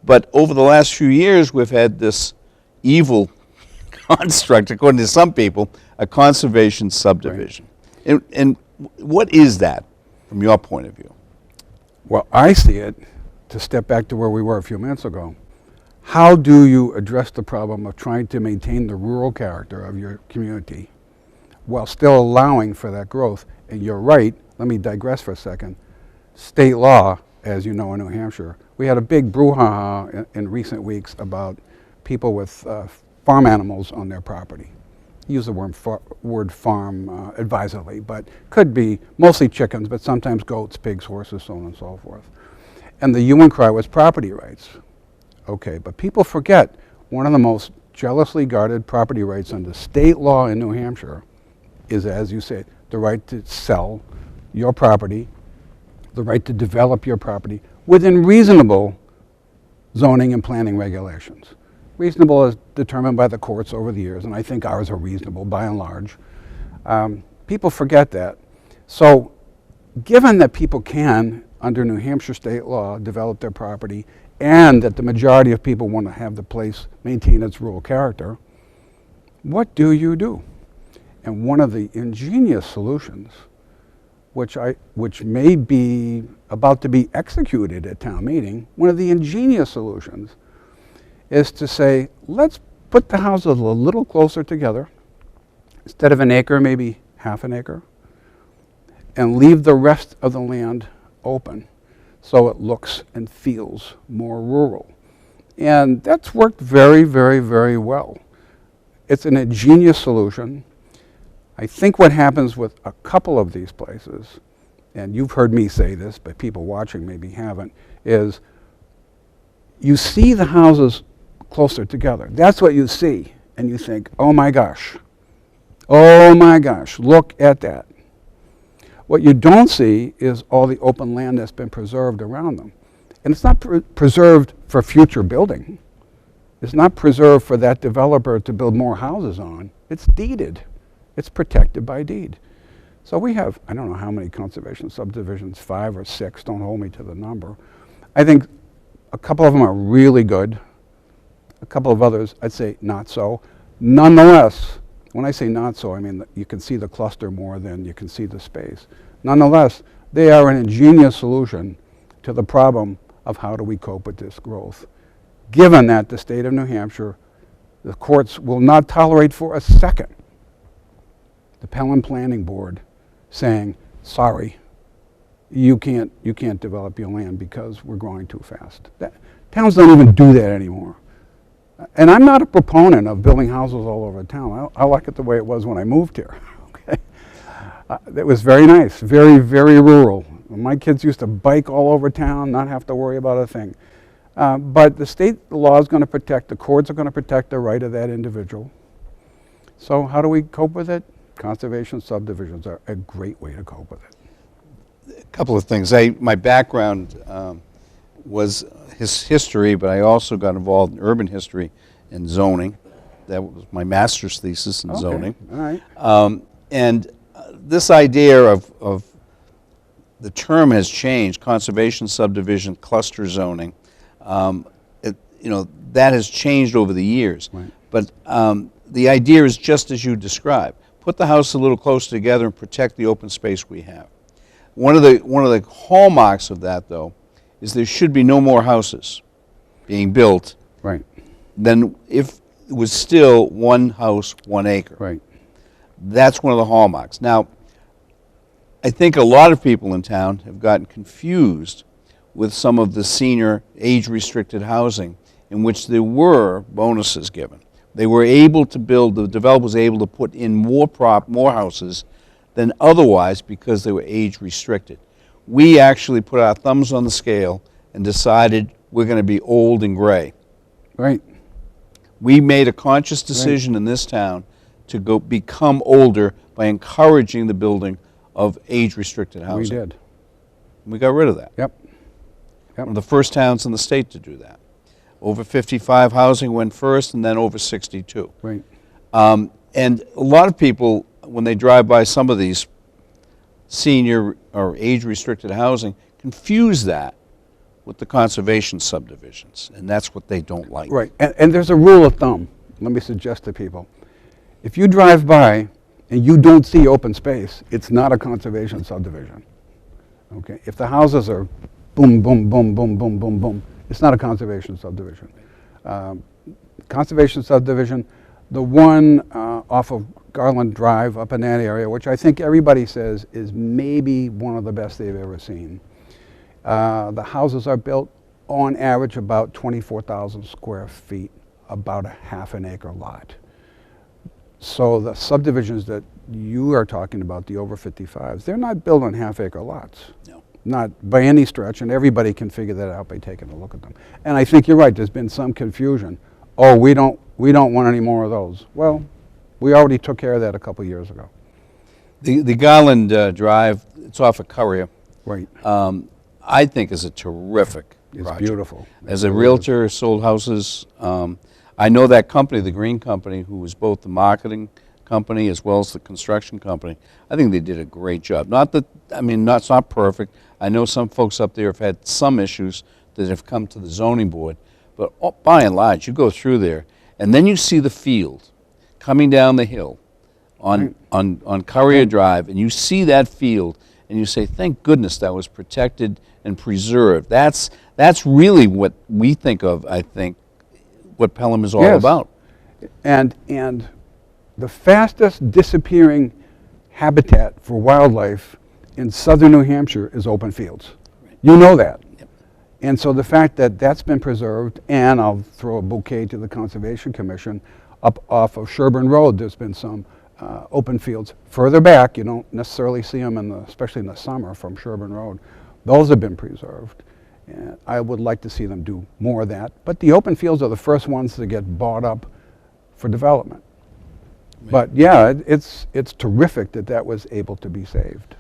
But over the last few years, we've had this evil construct, according to some people, a conservation subdivision. Right. And what is that from your point of view? Well, I see it, to step back to where we were a few minutes ago. How do you address the problem of trying to maintain the rural character of your community while still allowing for that growth? And you're right, let me digress for a second. State law, as you know in New Hampshire, we had a big brouhaha in recent weeks about people with farm animals on their property. Use the word farm advisedly, but could be mostly chickens, but sometimes goats, pigs, horses, so on and so forth. And the hue and cry was property rights. Okay, but people forget one of the most jealously guarded property rights under state law in New Hampshire is, as you say, the right to sell your property, the right to develop your property within reasonable zoning and planning regulations. Reasonable is determined by the courts over the years, and I think ours are reasonable by and large. People forget that. So given that people can, under New Hampshire state law, develop their property, and that the majority of people want to have the place maintain its rural character, what do you do? And one of the ingenious solutions, which may be about to be executed at town meeting, one of the ingenious solutions is to say, let's put the houses a little closer together, instead of an acre, maybe half an acre, and leave the rest of the land open so it looks and feels more rural. And that's worked very, very, very well. It's an ingenious solution. I think what happens with a couple of these places, and you've heard me say this, but people watching maybe haven't, is you see the houses closer together. That's what you see, and you think, oh my gosh, look at that. What you don't see is all the open land that's been preserved around them. And it's not preserved for future building. It's not preserved for that developer to build more houses on. It's deeded. It's protected by deed. So we have, I don't know how many conservation subdivisions, 5 or 6, don't hold me to the number. I think a couple of them are really good. A couple of others, I'd say not so. Nonetheless, when I say not so, I mean that you can see the cluster more than you can see the space. Nonetheless, they are an ingenious solution to the problem of how do we cope with this growth. Given that the state of New Hampshire, the courts will not tolerate for a second the Pelham Planning Board saying, sorry, you can't develop your land because we're growing too fast. Towns don't even do that anymore. And I'm not a proponent of building houses all over town. I like it the way it was when I moved here. Okay, it was very nice, very, very rural. My kids used to bike all over town, not have to worry about a thing. But the state law is going to protect, the courts are going to protect the right of that individual. So how do we cope with it? Conservation subdivisions are a great way to cope with it. A couple of things. My background was history, but I also got involved in urban history and zoning. That was my master's thesis in zoning. All right. And this idea of the term has changed, conservation subdivision, cluster zoning. That has changed over the years. Right. But the idea is just as you described. Put the house a little closer together and protect the open space we have. One of the hallmarks of that, though, is there should be no more houses being built Right. than if it was still one house, 1 acre. Right. That's one of the hallmarks. Now, I think a lot of people in town have gotten confused with some of the senior age-restricted housing in which there were bonuses given. They were able to build, the developer was able to put in more houses than otherwise because they were age-restricted. We actually put our thumbs on the scale and decided we're going to be old and gray. Right. We made a conscious decision in this town to go become older by encouraging the building of age-restricted housing. We did. We got rid of that. Yep. One of the first towns in the state to do that. Over 55 housing went first, and then over 62. Right. And a lot of people, when they drive by some of these senior or age-restricted housing, confuse that with the conservation subdivisions, and that's what they don't like. Right, and there's a rule of thumb, let me suggest to people. If you drive by and you don't see open space, it's not a conservation subdivision. Okay, if the houses are boom, boom, boom, boom, boom, boom, boom, it's not a conservation subdivision. Conservation subdivision, the one off of Garland Drive up in that area, which I think everybody says is maybe one of the best they've ever seen. The houses are built on average about 24,000 square feet, about a half an acre lot. So the subdivisions that you are talking about, the over 55s, they're not built on half acre lots. No. Not by any stretch, and everybody can figure that out by taking a look at them. And I think you're right, there's been some confusion. Oh, we don't want any more of those. Well, we already took care of that a couple years ago. The Garland Drive, it's off of Courier, Right. I think is a terrific It's project. beautiful. As a realtor, sold houses. I know that company, the Green Company, who was both the marketing company as well as the construction company. I think they did a great job. Not that, I mean, it's not perfect. I know some folks up there have had some issues that have come to the zoning board, but by and large, you go through there, and then you see the field coming down the hill on Courier Drive, and you see that field, and you say, thank goodness that was protected and preserved. That's really what we think of, I think, what Pelham is all Yes. about. And the fastest disappearing habitat for wildlife in southern New Hampshire is open fields. Right. You know that. Yep. And so the fact that that's been preserved, and I'll throw a bouquet to the Conservation Commission, up off of Sherburne Road, there's been some open fields. Further back, you don't necessarily see them, especially in the summer from Sherburne Road. Those have been preserved. And I would like to see them do more of that. But the open fields are the first ones to get bought up for development. But yeah, it's terrific that that was able to be saved.